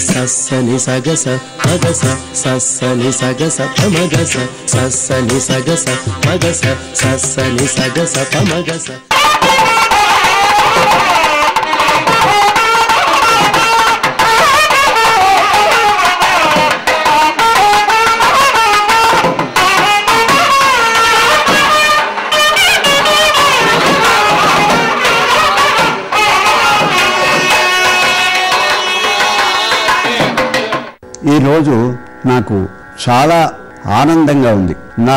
సస్సని సగస మగస సస్సని సగస పమగస సస్సని సగస మగస సస్సని సగస పమగస. ఈరోజు నాకు చాలా ఆనందంగా ఉంది. నా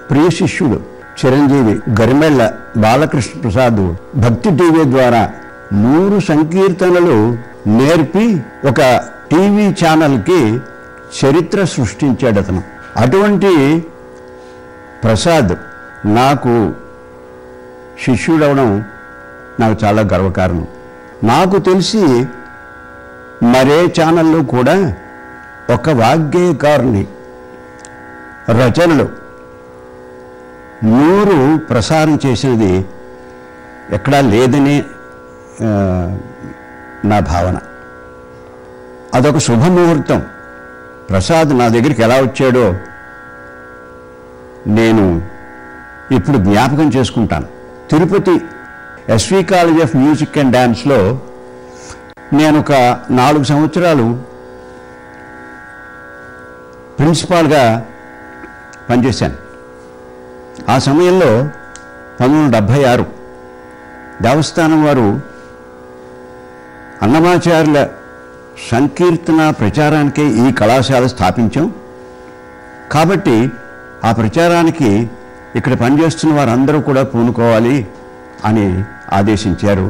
ప్రియ శిష్యుడు చిరంజీవి గరిమెళ్ళ బాలకృష్ణ ప్రసాద్ భక్తి టీవీ ద్వారా 100 సంకీర్తనలు నేర్పి ఒక టీవీ ఛానల్కి చరిత్ర సృష్టించాడు అతను. అటువంటి ప్రసాద్ నాకు శిష్యుడవడం నాకు చాలా గర్వకారణం. నాకు తెలిసి మరే ఛానల్లో కూడా ఒక వాగ్గేయకారుని రచనలు 100 ప్రసారం చేసినది ఎక్కడా లేదని నా భావన. అదొక శుభముహూర్తం. ప్రసాద్ నా దగ్గరికి ఎలా వచ్చాడో నేను ఇప్పుడు జ్ఞాపకం చేసుకుంటాను. Tirupati SV college of music and డ్యాన్స్లో నేను ఒక 4 సంవత్సరాలు ప్రిన్సిపాల్గా పనిచేశాను. ఆ సమయంలో 1976 దేవస్థానం వారు అన్నమాచార్యుల సంకీర్తన ప్రచారానికే ఈ కళాశాల స్థాపించాం. కాబట్టి ఆ ప్రచారానికి ఇక్కడ పనిచేస్తున్న వారందరూ కూడా పూనుకోవాలి అని ఆదేశించారు.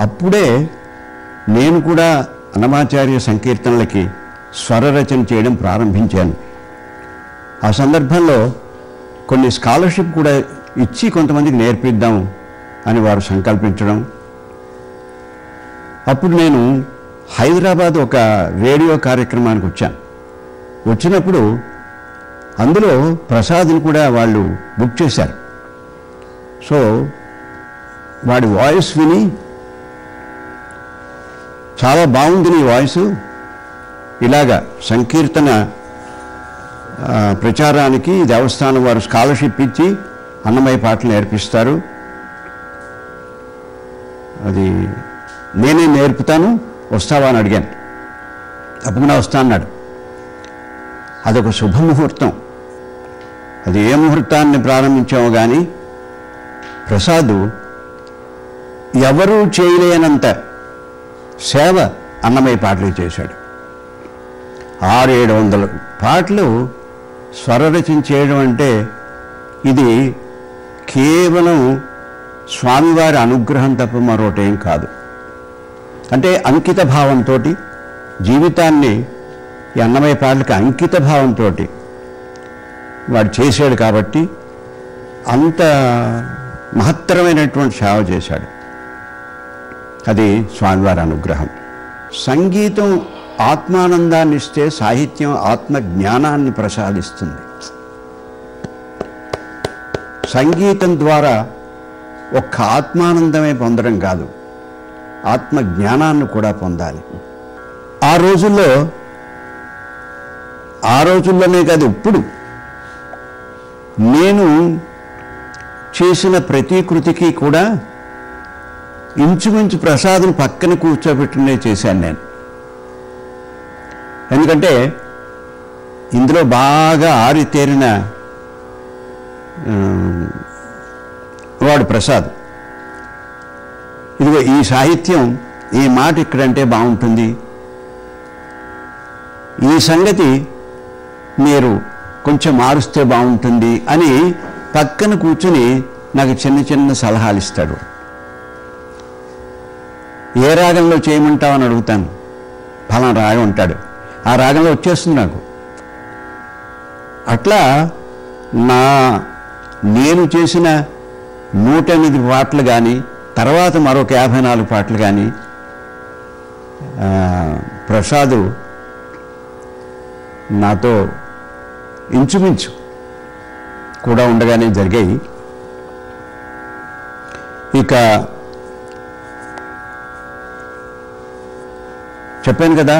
అప్పుడే నేను కూడా అన్నమాచార్య సంకీర్తనలకి స్వరరచన చేయడం ప్రారంభించాను. ఆ సందర్భంలో కొన్ని స్కాలర్షిప్ కూడా ఇచ్చి కొంతమందికి నేర్పిద్దాం అని వారు సంకల్పించడం. అప్పుడు నేను హైదరాబాద్ ఒక రేడియో కార్యక్రమానికి వచ్చాను. వచ్చినప్పుడు అందులో ప్రసాద్ని కూడా వాళ్ళు బుక్ చేశారు. సో వాడి వాయిస్ విని చాలా బాగుంది నీ వాయిస్, ఇలాగా సంకీర్తన ప్రచారానికి దేవస్థానం వారు స్కాలర్షిప్ ఇచ్చి అన్నమయ్య పాటలు నేర్పిస్తారు, అది నేనే నేర్పుతాను, వస్తావా అని అడిగాను. తప్పకుండా వస్తా అన్నాడు. అదొక శుభముహూర్తం. అది ఏ ముహూర్తాన్ని ప్రారంభించామో కానీ ప్రసాద్ ఎవరూ చేయలేనంత సేవ అన్నమయ్య పాటలు చేశాడు. 600-700 పాటలు స్వరరచన చేయడం అంటే ఇది కేవలం స్వామివారి అనుగ్రహం తప్ప మరొకటేం కాదు. అంటే అంకిత భావంతో జీవితాన్ని ఈ అన్నమయ్య పాటలకి అంకిత భావంతో వాడు చేశాడు. కాబట్టి అంత మహత్తరమైనటువంటి సేవ చేశాడు. అది స్వామివారి అనుగ్రహం. సంగీతం ఆత్మానందాన్ని ఇస్తే సాహిత్యం ఆత్మ జ్ఞానాన్ని ప్రసాదిస్తుంది. సంగీతం ద్వారా ఒక్క ఆత్మానందమే పొందడం కాదు, ఆత్మ జ్ఞానాన్ని కూడా పొందాలి. ఆ రోజుల్లోనే కాదు, ఇప్పుడు నేను చేసిన ప్రతి కృతికి కూడా ఇంచుమించు ప్రసాద్ని పక్కన కూర్చోబెట్టునే చేశాను నేను. ఎందుకంటే ఇందులో బాగా ఆరితేరిన వాడు ప్రసాద్. ఇదిగో ఈ సాహిత్యం, ఈ మాట ఇక్కడంటే బాగుంటుంది, ఈ సంగతి మీరు కొంచెం మారుస్తే బాగుంటుంది అని పక్కన కూర్చుని నాకు చిన్న చిన్న సలహాలు ఇస్తాడు. ఏ రాగంలో చేయమంటావని అడుగుతాను, ఫలానా రాగం ఉంటాడు, ఆ రాగంలో వచ్చేస్తుంది నాకు. అట్లా నేను చేసిన 108 పాటలు కానీ తర్వాత మరొక 54 పాటలు కానీ ప్రసాద్ నాతో ఇంచుమించు కూడా ఉండగానే జరిగాయి. ఇక చెప్పాను కదా,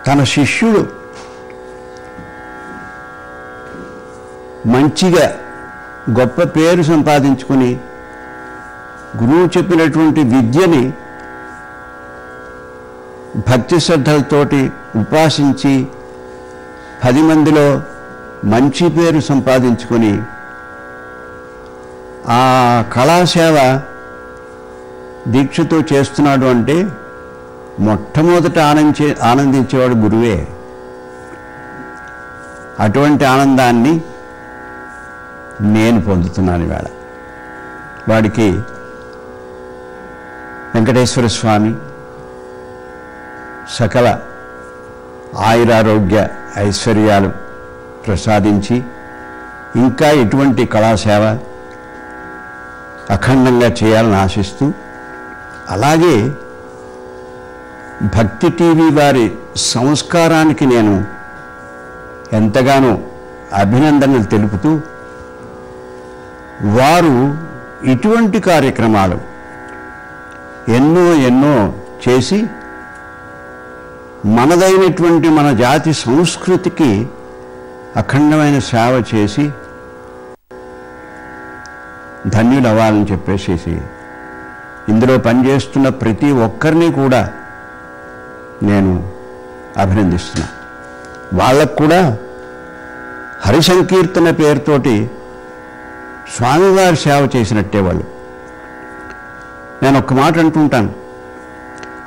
తన శిష్యుడు మంచిగా గొప్ప పేరు సంపాదించుకుని గురువు చెప్పినటువంటి విద్యని భక్తి శ్రద్ధలతోటి ఉపాసించి 10 మందిలో మంచి పేరు సంపాదించుకొని ఆ కళాసేవ దీక్షతో చేస్తున్నాడు అంటే మొట్టమొదట ఆనందించేవాడు గురువే. అటువంటి ఆనందాన్ని నేను పొందుతున్నాను ఇవాళ. వాడికి వెంకటేశ్వర స్వామి సకల ఆయురారోగ్య ఐశ్వర్యాలు ప్రసాదించి ఇంకా ఎటువంటి కళాసేవ అఖండంగా చేయాలని ఆశిస్తూ, అలాగే భక్తి టీవీ వారి సంస్కారానికి నేను ఎంతగానో అభినందనలు తెలుపుతూ, వారు ఇటువంటి కార్యక్రమాలు ఎన్నో చేసి మనదైనటువంటి మన జాతి సంస్కృతికి అఖండమైన సేవ చేసి ధన్యులవ్వాలని చెప్పేసి ఇందులో పనిచేస్తున్న ప్రతి ఒక్కరిని కూడా నేను అభినందిస్తున్నా. వాళ్ళకు కూడా హరి సంకీర్తన పేరుతోటి స్వామివారి సేవ చేసినట్టే వాళ్ళు. నేను ఒక్క మాట అంటుంటాను,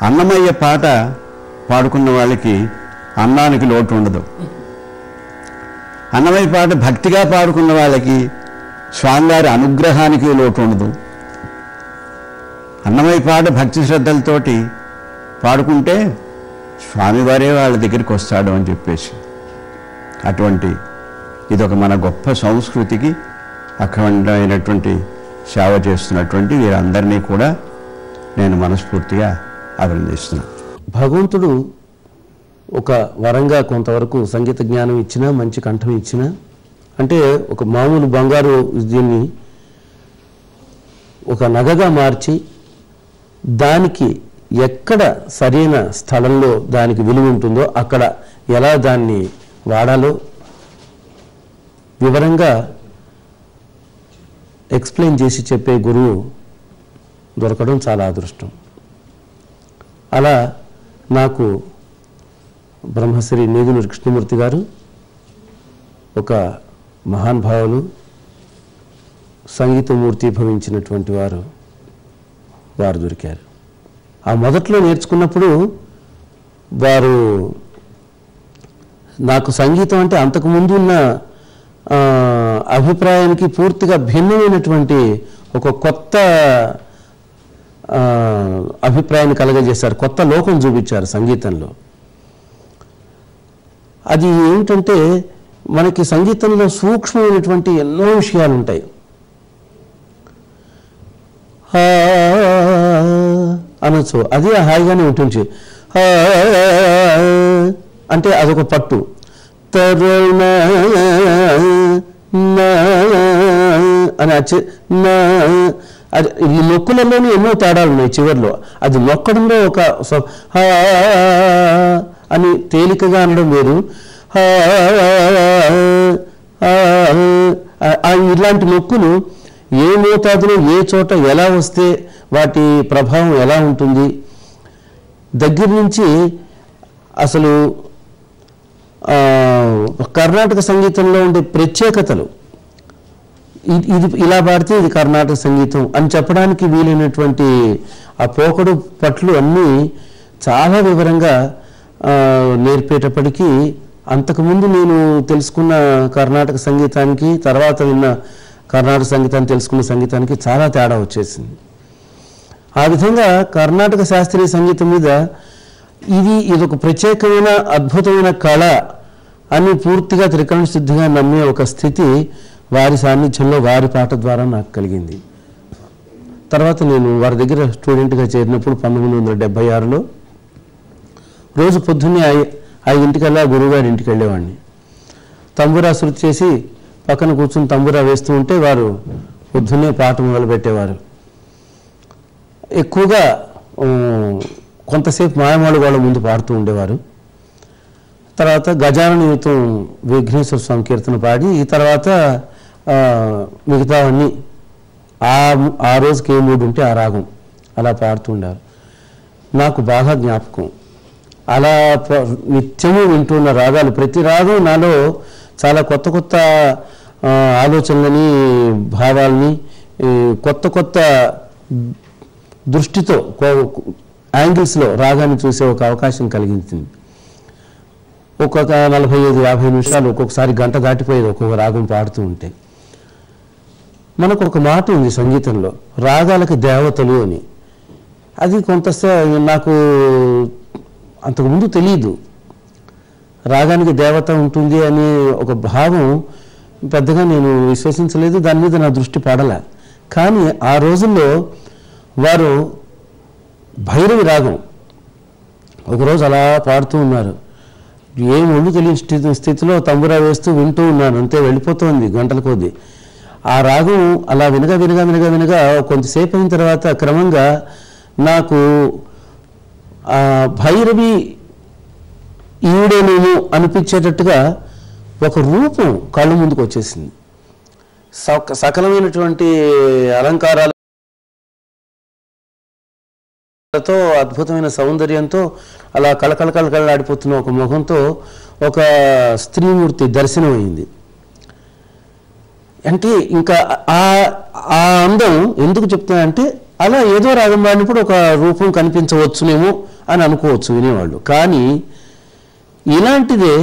అన్నమయ్య పాట పాడుకున్న వాళ్ళకి అన్నానికి లోటు ఉండదు. అన్నమయ్య పాట భక్తిగా పాడుకున్న వాళ్ళకి స్వామివారి అనుగ్రహానికి లోటు ఉండదు. అన్నమయ్య పాట భక్తి శ్రద్ధలతోటి పాడుకుంటే స్వామివారే వాళ్ళ దగ్గరికి వస్తాడు అని చెప్పేసి, అటువంటి ఇదొక మన గొప్ప సంస్కృతికి అఖండమైనటువంటి సేవ చేస్తున్నటువంటి వీరందరినీ కూడా నేను మనస్ఫూర్తిగా అభినందిస్తున్నాను. భగవంతుడు ఒక వరంగా కొంతవరకు సంగీత జ్ఞానం ఇచ్చినా, మంచి కంఠం ఇచ్చినా, అంటే ఒక మామూలు బంగారు దీన్ని ఒక నగగా మార్చి దానికి ఎక్కడ సరైన స్థలంలో దానికి విలువ ఉంటుందో అక్కడ ఎలా దాన్ని వాడాలో వివరంగా ఎక్స్ప్లెయిన్ చేసి చెప్పే గురువు దొరకడం చాలా అదృష్టం. అలా నాకు బ్రహ్మశ్రీ నేదునూరి కృష్ణమూర్తి గారు ఒక మహానుభావులు, సంగీతమూర్తి భవించినటువంటి వారు దొరికారు. ఆ మొదట్లో నేర్చుకున్నప్పుడు వారు నాకు సంగీతం అంటే అంతకుముందు ఉన్న అభిప్రాయానికి పూర్తిగా భిన్నమైనటువంటి ఒక కొత్త అభిప్రాయాన్ని కలగజేశారు, కొత్త లోకం చూపించారు సంగీతంలో. అది ఏమిటంటే మనకి సంగీతంలో సూక్ష్మమైనటువంటి ఎన్నో విషయాలు ఉంటాయి. అనొచ్చు, అది హాయిగానే ఉంటుంది. అంటే అదొక పట్టు. తరుణ అని అది ఈ నొక్కులలోనే ఎన్నో తేడాలు ఉన్నాయి చివరిలో. అది నొక్కడంలో ఒక అని తేలికగా అనడం వేరు, ఇలాంటి నొక్కులు ఏ మోతాదులో ఏ చోట ఎలా వస్తే వాటి ప్రభావం ఎలా ఉంటుంది, దగ్గర నుంచి అసలు కర్ణాటక సంగీతంలో ఉండే ప్రత్యేకతలు, ఇది ఇలా పాడితే ఇది కర్ణాటక సంగీతం అని చెప్పడానికి వీలైనటువంటి ఆ పోకడు పట్లు అన్నీ చాలా వివరంగా నేర్పేటప్పటికీ అంతకుముందు నేను తెలుసుకున్న కర్ణాటక సంగీతానికి, తర్వాత విన్న కర్ణాటక సంగీతాన్ని తెలుసుకున్న సంగీతానికి చాలా తేడా వచ్చేసింది. ఆ విధంగా కర్ణాటక శాస్త్రీయ సంగీతం మీద ఇదొక ప్రత్యేకమైన అద్భుతమైన కళ అని పూర్తిగా త్రికరణ శుద్ధిగా నమ్మే ఒక స్థితి వారి సాన్నిధ్యంలో వారి పాట ద్వారా నాకు కలిగింది. తర్వాత నేను వారి దగ్గర స్టూడెంట్గా చేరినప్పుడు 1976లో రోజు పొద్దున్నే 5 గురువుగారి ఇంటికి వెళ్ళేవాడిని. తంబురా శృతి చేసి పక్కన కూర్చుని తంబురా వేస్తూ ఉంటే వారు పొద్దున్నే పాట మొదలుపెట్టేవారు. ఎక్కువగా కొంతసేపు మాయమాడు వాళ్ళ ముందు పాడుతూ ఉండేవారు. తర్వాత గజాననయుతం విఘ్నేశ్వర స్వామి కీర్తన పాడి ఈ తర్వాత మిగతావన్నీ ఆ రోజుకి ఏ మూడు ఉంటే ఆ రాగం అలా పాడుతుండారు. నాకు బాగా జ్ఞాపకం. అలా నిత్యము వింటున్న రాగాలు, ప్రతి రాగం నాలో చాలా కొత్త కొత్త ఆలోచనలని, భావాలని, కొత్త కొత్త దృష్టితో యాంగిల్స్లో రాగాన్ని చూసే ఒక అవకాశం కలిగించింది. ఒక్కొక్క 45-50 నిమిషాలు, ఒక్కొక్కసారి గంట దాటిపోయేది ఒక్కొక్క రాగం పాడుతూ ఉంటే. మనకు ఒక మాట ఉంది సంగీతంలో, రాగాలకి దేవతలు అని. అది కొంత నాకు అంతకుముందు తెలియదు. రాగానికి దేవత ఉంటుంది అనే ఒక భావం పెద్దగా నేను విశ్వసించలేదు, దాని మీద నా దృష్టి పడలే. కానీ ఆ రోజుల్లో వారు భైరవి రాగం ఒకరోజు అలా పాడుతూ ఉన్నారు. ఏం ఒళ్ళు తెలియని స్థితిలో తంబురా వేస్తూ వింటూ ఉన్నాను, అంతే వెళ్ళిపోతుంది గంటల కొద్దీ. ఆ రాగం అలా వినగా వినగా వినగా వినగా కొంతసేపు అయిన తర్వాత క్రమంగా నాకు భైరవి ఈవిడేనేమో అనిపించేటట్టుగా ఒక రూపం కళ్ళు ముందుకు వచ్చేసింది. సకలమైనటువంటి అలంకారాలతో, అద్భుతమైన సౌందర్యంతో, అలా కళకళకళకళలాడిపోతున్న ఒక ముఖంతో ఒక స్త్రీమూర్తి దర్శనమైంది. అంటే ఇంకా ఆ అందం ఎందుకు చెప్తానంటే, అలా ఏదో రాగం పాడినప్పుడు ఒక రూపం కనిపించవచ్చునేమో అని అనుకోవచ్చు వినేవాళ్ళు. కానీ ఇలాంటిదే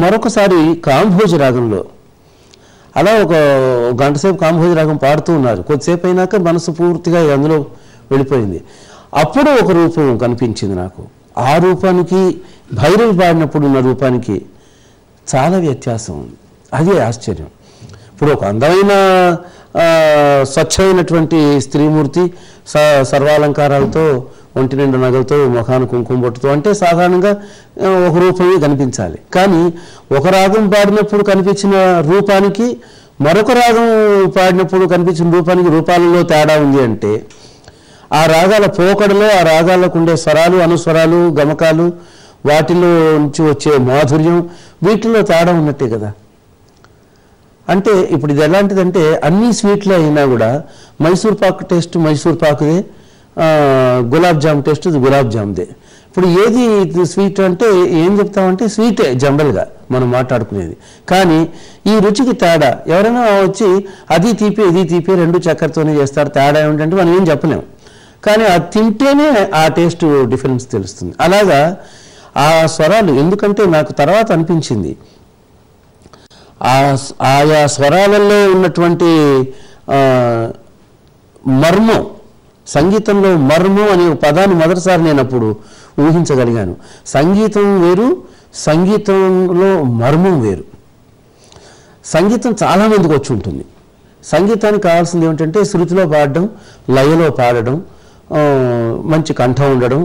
మరొకసారి కాంభోజ రాగంలో అలా ఒక గంట సేపు కాంభోజ రాగం పాడుతూ ఉన్నారు. కొద్దిసేపు అయినాక మనసు పూర్తిగా అందులో వెళ్ళిపోయింది. అప్పుడు ఒక రూపం కనిపించింది నాకు. ఆ రూపానికి భైరవి పాడినప్పుడు ఉన్న రూపానికి చాలా వ్యత్యాసం ఉంది. అదే ఆశ్చర్యం. ఇప్పుడు ఒక అందమైన స్వచ్ఛమైనటువంటి స్త్రీమూర్తి సర్వాలంకారాలతో, ఒంటి నిండు నగలతో, ముఖాన్ని కుంకుమ బొట్టుతో అంటే సాధారణంగా ఒక రూపమే కనిపించాలి. కానీ ఒక రాగం పాడినప్పుడు కనిపించిన రూపానికి మరొక రాగం పాడినప్పుడు కనిపించిన రూపానికి రూపాలలో తేడా ఉంది అంటే, ఆ రాగాల పోకడలో, ఆ రాగాలకు ఉండే స్వరాలు, అనుస్వరాలు, గమకాలు, వాటిలో నుంచి వచ్చే మాధుర్యం, వీటిలో తేడా ఉన్నట్టే కదా. అంటే ఇప్పుడు ఇది ఎలాంటిదంటే, అన్ని స్వీట్లు అయినా కూడా మైసూర్ పాక్ టేస్ట్ మైసూర్ పాకుదే, గులాబ్ జామ్ టేస్ట్ గులాబ్ జామ్దే. ఇప్పుడు ఏది స్వీట్ అంటే ఏం చెప్తామంటే స్వీటే జనరల్గా మనం మాట్లాడుకునేది. కానీ ఈ రుచికి తేడా ఎవరైనా వచ్చి అది తీపి ఇది తీపి రెండు చక్కెరతోనే చేస్తారు, తేడా ఏమిటంటే మనం ఏం చెప్పలేము. కానీ అది తింటేనే ఆ టేస్ట్ డిఫరెన్స్ తెలుస్తుంది. అలాగా ఆ స్వరాలు, ఎందుకంటే నాకు తర్వాత అనిపించింది ఆయా స్వరాలలో ఉన్నటువంటి మర్మం, సంగీతంలో మర్మం అనే పదాన్ని మొదటిసారి నేను అప్పుడు ఊహించగలిగాను. సంగీతం వేరు, సంగీతంలో మర్మం వేరు. సంగీతం చాలామందికి వచ్చి ఉంటుంది. సంగీతానికి కావాల్సింది ఏమిటంటే శృతిలో పాడడం, లయలో పాడడం, మంచి కంఠం ఉండడం,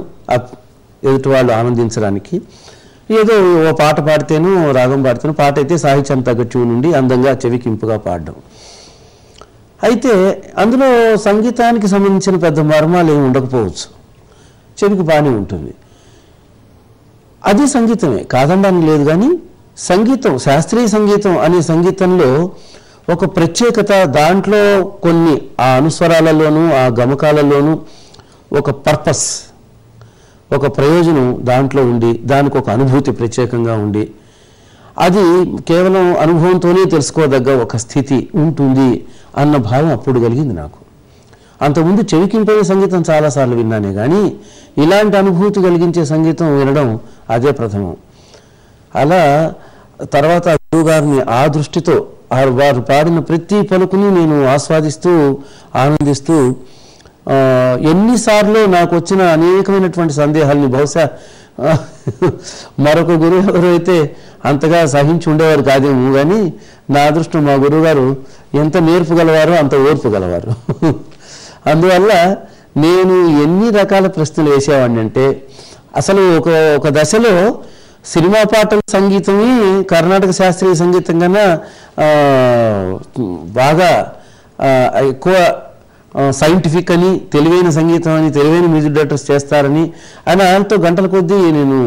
ఎదుటి వాళ్ళు ఆనందించడానికి. ఏదో ఓ పాట పాడితేనో రాగం పాడితేనో, పాట అయితే సాహిత్యం తగ్గట్టు నుండి అందంగా చెవికింపుగా పాడడం. అయితే అందులో సంగీతానికి సంబంధించిన పెద్ద మర్మాలు ఏమి ఉండకపోవచ్చు, చెవికి బాగానే ఉంటుంది. అది సంగీతమే కాదనడానికి లేదు. కానీ సంగీతం, శాస్త్రీయ సంగీతం అనే సంగీతంలో ఒక ప్రత్యేకత, దాంట్లో కొన్ని ఆ అనుస్వరాలలోనూ ఆ గమకాలలోనూ ఒక పర్పస్, ఒక ప్రయోజనం దాంట్లో ఉండి, దానికి ఒక అనుభూతి ప్రత్యేకంగా ఉండి, అది కేవలం అనుభవంతోనే తెలుసుకోదగ్గ ఒక స్థితి ఉంటుంది అన్న భావం అప్పుడు కలిగింది నాకు. అంతకుముందు చెవికింపే సంగీతం చాలాసార్లు విన్నానే కానీ ఇలాంటి అనుభూతి కలిగించే సంగీతం వినడం అదే ప్రథమం. అలా తర్వాత గురువుగారిని ఆ దృష్టితో వారు పాడిన ప్రతి పలుకుని నేను ఆస్వాదిస్తూ ఆనందిస్తూ, ఎన్నిసార్లు నాకు వచ్చిన అనేకమైనటువంటి సందేహాల్ని బహుశా మరొక గురువు ఎవరు అయితే అంతగా సహించి ఉండేవారు కాదేమో, కానీ నా అదృష్టం మా గురువుగారు ఎంత నేర్పు గలవారో అంత ఓర్పు గలవారు. అందువల్ల నేను ఎన్ని రకాల ప్రశ్నలు వేసేవాడిని అంటే, అసలు ఒక దశలో సినిమా పాటల సంగీతమే కర్ణాటక శాస్త్రీయ సంగీతం కన్నా బాగా ఎక్కువ సైంటిఫిక్ అని, తెలివైన సంగీతం అని, తెలివైన మ్యూజిక్ డైరెక్టర్స్ చేస్తారని ఆయన ఆయనతో గంటల కొద్దీ నేను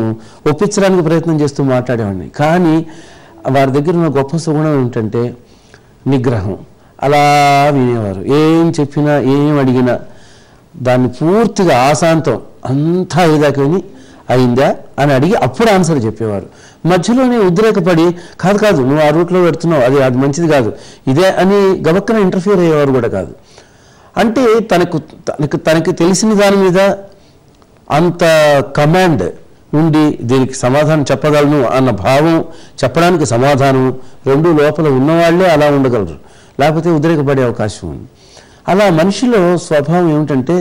ఒప్పించడానికి ప్రయత్నం చేస్తూ మాట్లాడేవాడిని. కానీ వారి దగ్గర ఉన్న గొప్ప సుగుణం ఏంటంటే నిగ్రహం. అలా వినేవారు. ఏం చెప్పినా ఏం అడిగినా దాన్ని పూర్తిగా ఆశాంతం అంతా అయ్యేదాకా విని అయిందా అని అడిగి అప్పుడు ఆన్సర్ చెప్పేవారు. మధ్యలోనే ఉద్రేకపడి కాదు నువ్వు ఆ రూట్లో పెడుతున్నావు, అది మంచిది కాదు, ఇదే అని గబక్కన ఇంటర్ఫియర్ అయ్యేవారు కూడా కాదు. అంటే తనకి తెలిసిన దాని మీద అంత కమాండ్ ఉండి దీనికి సమాధానం చెప్పగలను అన్న భావం, చెప్పడానికి సమాధానం రెండు లోపల ఉన్నవాళ్లే అలా ఉండగలరు, లేకపోతే ఉద్రేకపడే అవకాశం ఉంది. అలా మనిషిలో స్వభావం ఏమిటంటే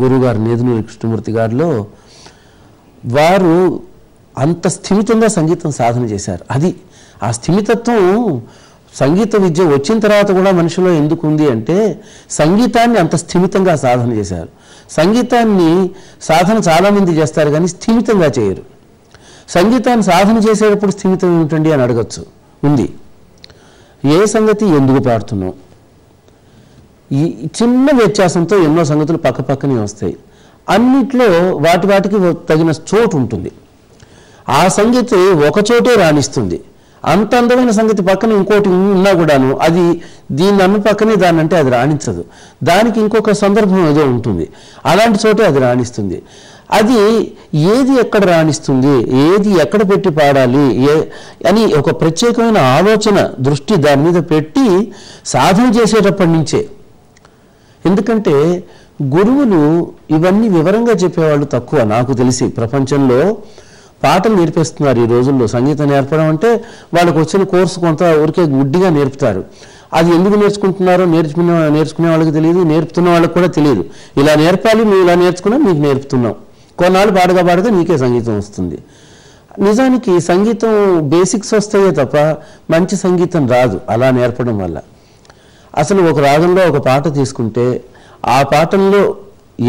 గురువుగారు నేదునూరి కృష్ణమూర్తి గారిలో వారు అంత స్థిమితంగా సంగీతం సాధన చేశారు. అది ఆ స్థిమితత్వం సంగీత విద్య వచ్చిన తర్వాత కూడా మనిషిలో ఎందుకు ఉంది అంటే సంగీతాన్ని అంత స్థిమితంగా సాధన చేశారు. సంగీతాన్ని సాధన చాలామంది చేస్తారు కానీ స్థిమితంగా చేయరు. సంగీతాన్ని సాధన చేసేటప్పుడు స్థిమితం ఏమిటండి అని అడగచ్చు. ఉంది. ఏ సంగతి ఎందుకు పాడుతున్నాం, ఈ చిన్న వ్యత్యాసంతో ఎన్నో సంగతులు పక్కపక్కనే వస్తాయి. అన్నిట్లో వాటికి తగిన చోటు ఉంటుంది. ఆ సంగతి ఒక చోటే రాణిస్తుంది. అంత అందమైన సంగతి పక్కన ఇంకోటి ఉన్నా కూడాను అది దీన్ని అన్న పక్కనే దాన్ని అంటే అది రాణించదు. దానికి ఇంకొక సందర్భం ఏదో ఉంటుంది, అలాంటి చోటే అది రాణిస్తుంది. అది ఏది ఎక్కడ రాణిస్తుంది, ఏది ఎక్కడ పెట్టి పాడాలి అని ఒక ప్రత్యేకమైన ఆలోచన దృష్టి దాని మీద పెట్టి సాధన చేసేటప్పటి నుంచే. ఎందుకంటే గురువులు ఇవన్నీ వివరంగా చెప్పేవాళ్ళు తక్కువ. నాకు తెలిసి ప్రపంచంలో పాటలు నేర్పిస్తున్నారు ఈ రోజుల్లో. సంగీతం నేర్పడం అంటే వాళ్ళకు వచ్చిన కోర్సు కొంత ఊరికే గుడ్డిగా నేర్పుతారు. అది ఎందుకు నేర్చుకుంటున్నారో నేర్చుకునే వాళ్ళకి తెలియదు, నేర్పుతున్న వాళ్ళకి కూడా తెలియదు. ఇలా నేర్పాలి, నువ్వు ఇలా నేర్చుకున్నా నీకు నేర్పుతున్నావు, కొన్నాళ్ళు పాడగా నీకే సంగీతం వస్తుంది. నిజానికి సంగీతం బేసిక్స్ వస్తాయే తప్ప మంచి సంగీతం రాదు అలా నేర్పడం వల్ల. అసలు ఒక రాగంలో ఒక పాట తీసుకుంటే ఆ పాటల్లో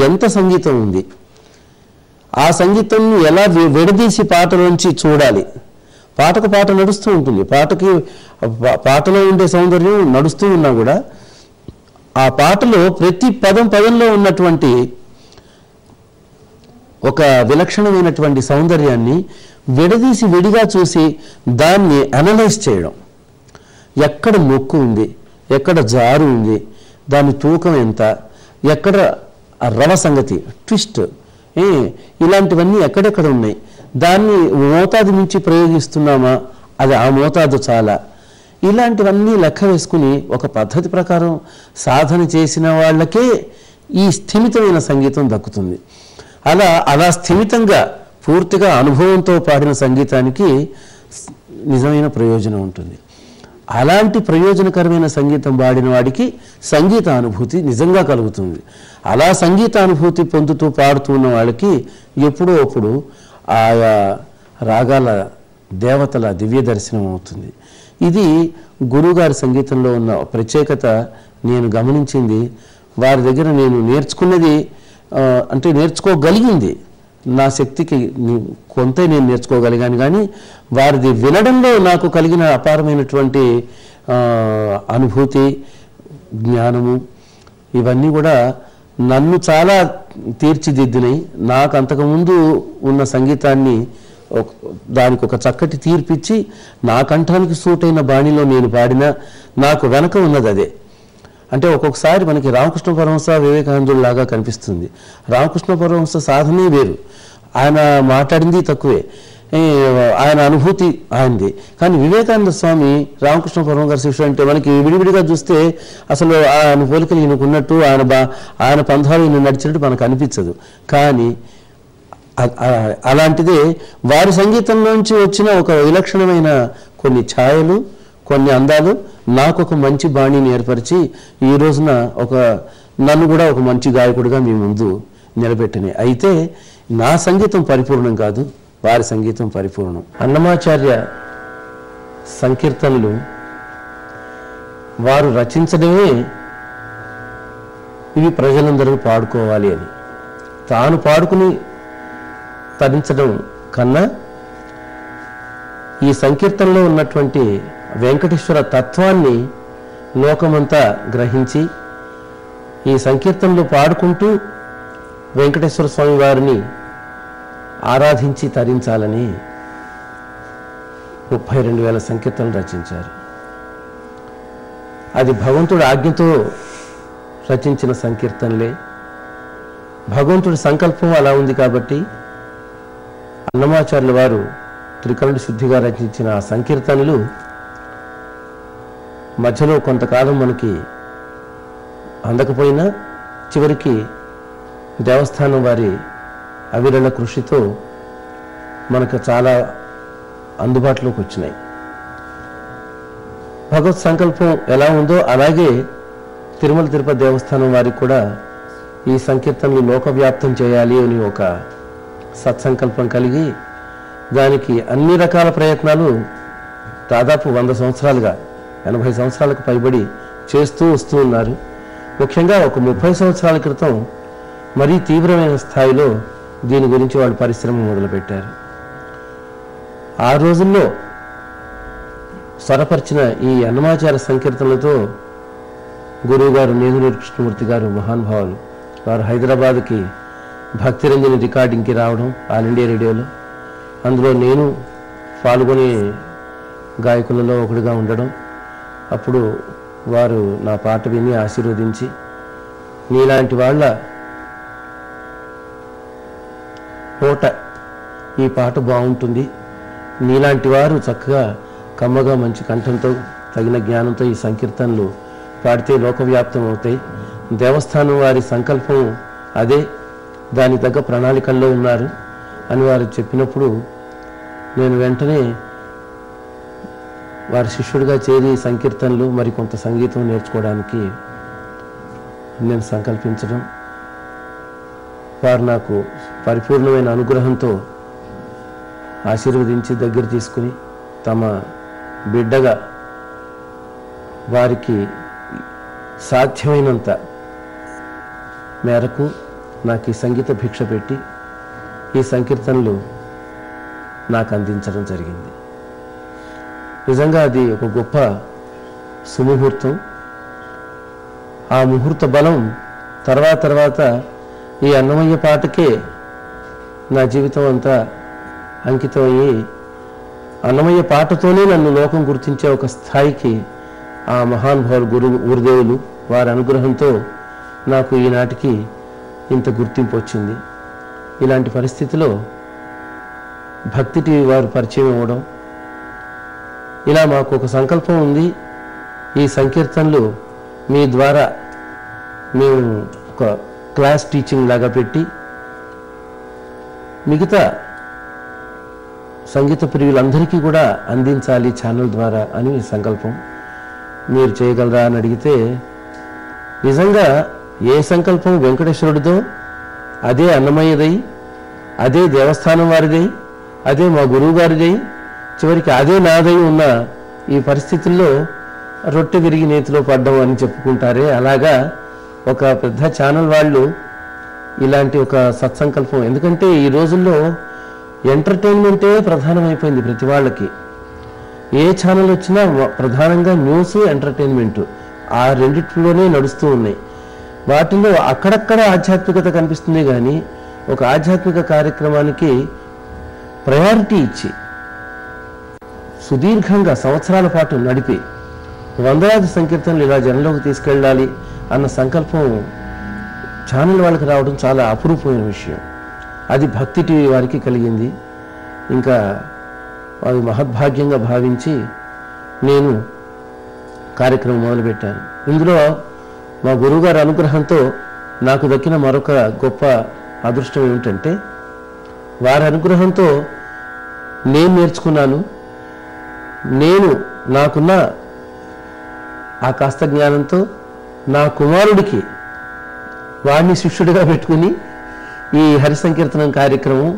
ఎంత సంగీతం ఉంది, ఆ సంగీతాన్ని ఎలా విడదీసి పాటలోంచి చూడాలి. పాటకు పాట నడుస్తూ ఉంటుంది, పాటలో ఉండే సౌందర్యం నడుస్తూ ఉన్నా కూడా ఆ పాటలో ప్రతి పదంలో ఉన్నటువంటి ఒక విలక్షణమైనటువంటి సౌందర్యాన్ని విడదీసి విడిగా చూసి దాన్ని అనలైజ్ చేయడం. ఎక్కడ మొక్కు ఉంది, ఎక్కడ జారు ఉంది, దాని తూకం ఎంత, ఎక్కడ రవ సంగతి ట్విస్ట్, ఇలాంటివన్నీ ఎక్కడెక్కడ ఉన్నాయి, దాన్ని మోతాదు మించి ప్రయోగిస్తున్నామా, అది ఆ మోతాదు చాలా, ఇలాంటివన్నీ లెక్క వేసుకుని ఒక పద్ధతి ప్రకారం సాధన చేసిన వాళ్ళకే ఈ స్థిమితమైన సంగీతం దక్కుతుంది. అలా స్థిమితంగా పూర్తిగా అనుభవంతో పాడిన సంగీతానికి నిజమైన ప్రయోజనం ఉంటుంది. అలాంటి ప్రయోజనకరమైన సంగీతం పాడిన వాడికి సంగీత అనుభూతి నిజంగా కలుగుతుంది. అలా సంగీత అనుభూతి పొందుతూ పాడుతూ ఉన్న వాళ్ళకి ఎప్పుడో అప్పుడు ఆయా రాగాల దేవతల దివ్య దర్శనం అవుతుంది. ఇది గురువుగారి సంగీతంలో ఉన్న ప్రత్యేకత. నేను గమనించింది వారి దగ్గర నేను నేర్చుకున్నది, అంటే నేర్చుకోగలిగింది నా శక్తికి కొంత నేను నేర్చుకోగలిగాను. కానీ వారిది వినడంలో నాకు కలిగిన అపారమైనటువంటి అనుభూతి, జ్ఞానము, ఇవన్నీ కూడా నన్ను చాలా తీర్చిదిద్దినాయి. నాకు అంతకుముందు ఉన్న సంగీతాన్ని దానికి ఒక చక్కటి తీర్పిచ్చి నా కంఠానికి సూట్ అయిన బాణిలో నేను పాడినా నాకు వెనక ఉన్నది అదే. అంటే ఒక్కొక్కసారి మనకి రామకృష్ణ పరమహంస వివేకానందులాగా కనిపిస్తుంది. రామకృష్ణ పరమహంస సాధనే వేరు, ఆయన మాట్లాడింది తక్కువే, ఆయన అనుభూతి ఆయనది. కానీ వివేకానంద స్వామి రామకృష్ణ పరమహంస గారి శిష్యుడు అంటే మనకి విడివిడిగా చూస్తే అసలు ఆయన పోలికలు ఈయనకున్నట్టు ఆయన పంథాలు ఈయన నడిచినట్టు మనకు అనిపించదు. కానీ అలాంటిదే వారి సంగీతంలోంచి వచ్చిన ఒక విలక్షణమైన కొన్ని ఛాయలు, కొన్ని అందాలు నాకు ఒక మంచి బాణిని ఏర్పరిచి ఈ రోజున నన్ను కూడా ఒక మంచి గాయకుడిగా మీ ముందు నిలబెట్టినాయి. అయితే నా సంగీతం పరిపూర్ణం కాదు, వారి సంగీతం పరిపూర్ణం. అన్నమాచార్య సంకీర్తనలు వారు రచించడమే ఇవి ప్రజలందరూ పాడుకోవాలి అని. తాను పాడుకుని తరించడం కన్నా ఈ సంకీర్తనలో ఉన్నటువంటి వెంకటేశ్వర తత్వాన్ని లోకమంతా గ్రహించి ఈ సంకీర్తనలు పాడుకుంటూ వెంకటేశ్వర స్వామి వారిని ఆరాధించి తరించాలని 32,000 సంకీర్తనలు రచించారు. అది భగవంతుడి ఆజ్ఞతో రచించిన సంకీర్తనలే. భగవంతుడి సంకల్పం అలా ఉంది కాబట్టి అన్నమాచార్యుల వారు త్రికరణ శుద్ధిగా రచించిన ఆ సంకీర్తనలు మధ్యలో కొంతకాలం మనకి అందకపోయినా చివరికి దేవస్థానం వారి అవిరళ కృషితో మనకు చాలా అందుబాటులోకి వచ్చినాయి. భగవత్ సంకల్పం ఎలా ఉందో అలాగే తిరుమల తిరుపతి దేవస్థానం వారికి కూడా ఈ సంకీర్తనలు లోకవ్యాప్తం చేయాలి అని ఒక సత్సంకల్పం కలిగి దానికి అన్ని రకాల ప్రయత్నాలు దాదాపు 100 సంవత్సరాలుగా 80 సంవత్సరాలకు పైబడి చేస్తూ వస్తూ ఉన్నారు. ముఖ్యంగా ఒక 30 సంవత్సరాల క్రితం మరీ తీవ్రమైన స్థాయిలో దీని గురించి వాళ్ళు పరిశ్రమ మొదలుపెట్టారు. ఆ రోజుల్లో స్వరపరిచిన ఈ అన్నమాచార్య సంకీర్తనలతో గురువు గారు నేదునూరి కృష్ణమూర్తి గారు మహానుభావులు వారు హైదరాబాద్కి భక్తిరంజని రికార్డింగ్కి రావడం ఆల్ ఇండియా రేడియోలో, అందులో నేను పాల్గొనే గాయకులలో ఒకటిగా ఉండడం, అప్పుడు వారు నా పాట విని ఆశీర్వదించి నీలాంటి వాళ్ళ పూట ఈ పాట బాగుంటుంది, నీలాంటి వారు చక్కగా కమ్మగా మంచి కంఠంతో తగిన జ్ఞానంతో ఈ సంకీర్తనలు పాడితే లోకవ్యాప్తం అవుతాయి, దేవస్థానం వారి సంకల్పం అదే, దాని తగ్గ ప్రణాళికల్లో ఉన్నారు అని వారు చెప్పినప్పుడు నేను వెంటనే వారి శిష్యుడిగా చేరి సంకీర్తనలు మరి కొంత సంగీతం నేర్చుకోవడానికి నేను సంకల్పించడం, వారు నాకు పరిపూర్ణమైన అనుగ్రహంతో ఆశీర్వదించి దగ్గర తీసుకుని తమ బిడ్డగా వారికి సాధ్యమైనంత మేరకు నాకు ఈ సంగీత భిక్ష పెట్టి ఈ సంకీర్తనలు నాకు అందించడం జరిగింది. నిజంగా అది ఒక గొప్ప సుముహూర్తం. ఆ ముహూర్త బలం తర్వాత ఈ అన్నమయ్య పాటకే నా జీవితం అంతా అంకితమయ్యి అన్నమయ్య పాటతోనే నన్ను లోకం గుర్తించే ఒక స్థాయికి ఆ మహానుభావులు గురుదేవులు వారి అనుగ్రహంతో నాకు ఈనాటికి ఇంత గుర్తింపు వచ్చింది. ఇలాంటి పరిస్థితిలో భక్తి టీవీ వారు పరిచయం అవ్వడం, ఇలా మాకు ఒక సంకల్పం ఉంది, ఈ సంకీర్తనలు మీ ద్వారా మేము ఒక క్లాస్ టీచింగ్ లాగా పెట్టి మిగతా సంగీత ప్రియులందరికీ కూడా అందించాలి ఛానల్ ద్వారా అని సంకల్పం. మీరు చేయగలరా అని అడిగితే నిజంగా ఏ సంకల్పం వెంకటేశ్వరుడిదో అదే అన్నమయ్యదై, అదే దేవస్థానం వారిదై, అదే మా గురువు గారిదై, చివరికి అదే నాదై ఉన్న ఈ పరిస్థితుల్లో రొట్టె విరిగి నేతిలో పడ్డం అని చెప్పుకుంటారే, అలాగా ఒక పెద్ద ఛానల్ వాళ్ళు ఇలాంటి ఒక సత్సంకల్పం. ఎందుకంటే ఈ రోజుల్లో ఎంటర్టైన్మెంటే ప్రధానమైపోయింది ప్రతి వాళ్ళకి. ఏ ఛానల్ వచ్చినా ప్రధానంగా న్యూస్, ఎంటర్టైన్మెంట్ ఆ రెండిట్లోనే నడుస్తూ ఉన్నాయి. వాటిలో అక్కడక్కడ ఆధ్యాత్మికత కనిపిస్తుంది కానీ ఒక ఆధ్యాత్మిక కార్యక్రమానికి ప్రయారిటీ ఇచ్చి సుదీర్ఘంగా సంవత్సరాల పాటు నడిపి వందలాది సంకీర్తనలు ఇలా జనంలోకి తీసుకెళ్ళాలి అన్న సంకల్పం ఛానల్ వాళ్ళకి రావడం చాలా అపురూపమైన విషయం. అది భక్తి టీవీ వారికి కలిగింది. ఇంకా అది మహద్భాగ్యంగా భావించి నేను కార్యక్రమం మొదలుపెట్టాను. ఇందులో మా గురువుగారి అనుగ్రహంతో నాకు దక్కిన మరొక గొప్ప అదృష్టం ఏమిటంటే వారి అనుగ్రహంతో నేను నేర్చుకున్నాను. నేను నాకున్న ఆ కాస్త జ్ఞానంతో నా కుమారుడికి వాడిని శిష్యుడిగా పెట్టుకుని ఈ హరి సంకీర్తనం కార్యక్రమం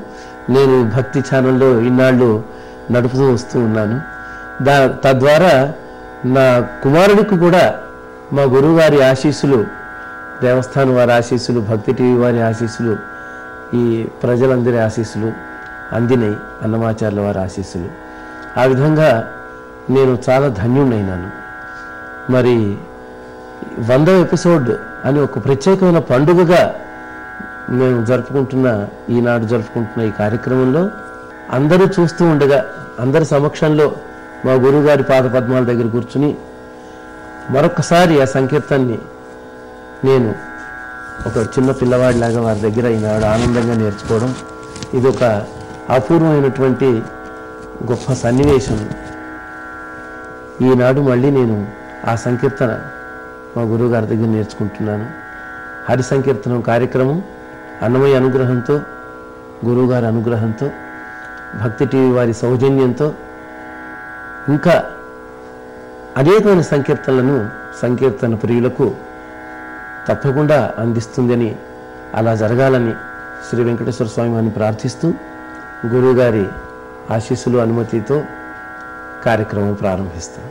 నేను భక్తి ఛానల్లో ఇన్నాళ్ళు నడుపుతూ వస్తూ ఉన్నాను. తద్వారా నా కుమారుడికి కూడా మా గురువుగారి ఆశీస్సులు, దేవస్థానం వారి ఆశీస్సులు, భక్తి టీవీ వారి ఆశీస్సులు, ఈ ప్రజలందరి ఆశీస్సులు అందినాయి, అన్నమాచార్యుల వారి ఆశీస్సులు. ఆ విధంగా నేను చాలా ధన్యుడైనాను. మరి 100వ ఎపిసోడ్ అని ఒక ప్రత్యేకమైన పండుగగా మేము ఈనాడు జరుపుకుంటున్న ఈ కార్యక్రమంలో అందరూ చూస్తూ ఉండగా అందరి సమక్షంలో మా గురువుగారి పాదపద్మాల దగ్గర కూర్చుని మరొకసారి ఆ సంకీర్తనని నేను ఒక చిన్న పిల్లవాడిలాగా వారి దగ్గర ఈనాడు ఆనందంగా నేర్చుకోవడం ఇది ఒక అపూర్వమైనటువంటి గొప్ప సన్నివేశం. ఈనాడు మళ్ళీ నేను ఆ సంకీర్తన మా గురువుగారి దగ్గర నేర్చుకుంటున్నాను. హరి సంకీర్తనం కార్యక్రమం అన్నమయ్య అనుగ్రహంతో, గురువుగారి అనుగ్రహంతో, భక్తి టీవీ వారి సౌజన్యంతో ఇంకా అనేకమైన సంకీర్తనలను సంకీర్తన ప్రియులకు తప్పకుండా అందిస్తుందని, అలా జరగాలని శ్రీ వెంకటేశ్వర స్వామి వారిని ప్రార్థిస్తూ గురువుగారి ఆశీస్సులు అనుమతితో కార్యక్రమం ప్రారంభిస్తాం.